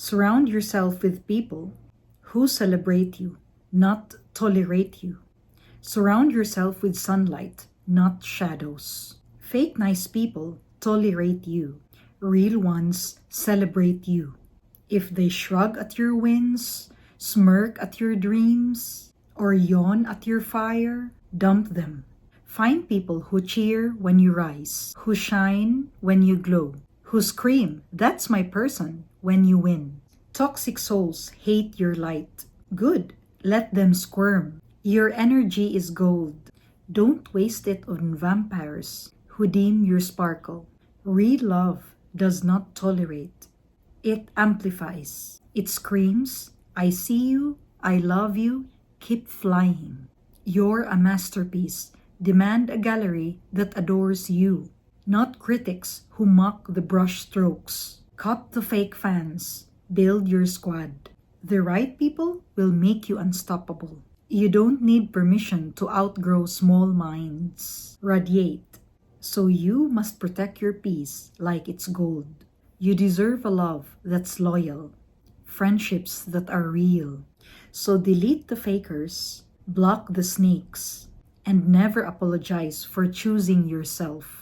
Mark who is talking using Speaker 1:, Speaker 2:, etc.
Speaker 1: Surround yourself with people who celebrate you, not tolerate you. Surround yourself with sunlight, not shadows. Fake nice people tolerate you. Real ones celebrate you. If they shrug at your wins, smirk at your dreams, or yawn at your fire, dump them. Find people who cheer when you rise, who shine when you glow, who scream, "That's my person," when you win. Toxic souls hate your light. Good, let them squirm. Your energy is gold. Don't waste it on vampires who dim your sparkle. Real love does not tolerate. It amplifies. It screams, "I see you, I love you, keep flying." You're a masterpiece. Demand a gallery that adores you, not critics who mock the brush strokes. Cut the fake fans. Build your squad. The right people will make you unstoppable. You don't need permission to outgrow small minds. Radiate. So you must protect your peace like it's gold. You deserve a love that's loyal, friendships that are real. So delete the fakers, block the snakes, and never apologize for choosing yourself.